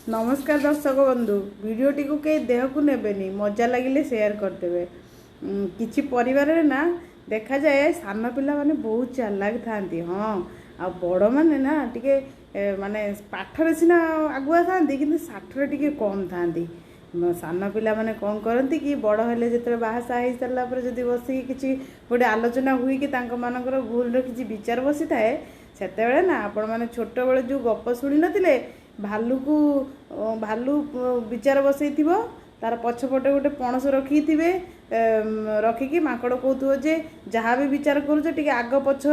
नमस्कार दर्शक बंधु भिडटी को कई देह को नेबेनी मजा लगे सेयार करदे किसी परिवार ना देखा जाए सान पिला माने बहुत चालाक था। हाँ आ बड़ मैंने ना टिके माने पाठर सीना आगुआ था कि साठर टिके कम था। सान पिला माने कौन करती कि बड़ हेले जो बाहासा हो सारा जब बस कि गोटे आलोचना हुई कि मानकर भूल किसी विचार बसी थाए से ना आपण मैंने छोट बेले जो गप शुणी नथिले भालू को भालू विचार बसई तार पछपटे गोटे पणस रखी थे रखिकी माकड़ कहथो जे जहाँ भी विचार कर आग पछ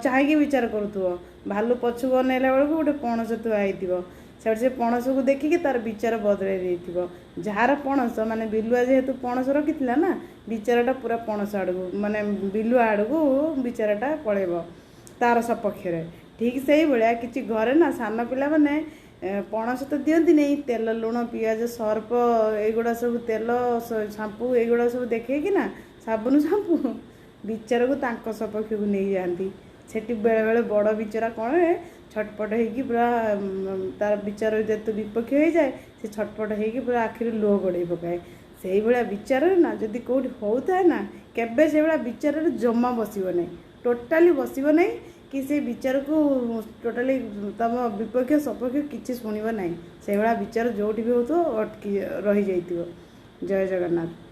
चाहिए विचार करूँ भालू पछक अनेला बेलू गोटे पणस थुआई से पणस को देखिकी तार विचार बदल जार पणस माने बिलुआ जेहेतु पणस रखी ना विचारटा पूरा पणस आड़ू माने बिलुआ आड़ू विचारटा पलैब तार सपक्ष ठीक से ही भाया कि घरे ना सान पिला माने पणस तो दिखती नहीं तेल लुण पिज सर्फ युवा सब तेल शाम्पू युवा सब देखे कि ना साबुन शाम्पू विचार को सपक्ष को नहीं जाती से बेले बेले बड़ विचार कौन छटपट हो पूरा तार विचार जेत विपक्ष हो जाए से छटपट हो पूरा आखिर लुह गड़े पकाए से भाया विचार ना जदि कौट होता है ना केबे से भाया विचार जमा बसब नहीं टोटाली बसब नहीं कि से विचार को टोटाली तम विपक्ष सपक्ष किसी शुणव ना से भाया विचार जो भी हो तो अटकी रही जाइए। जय जगन्नाथ।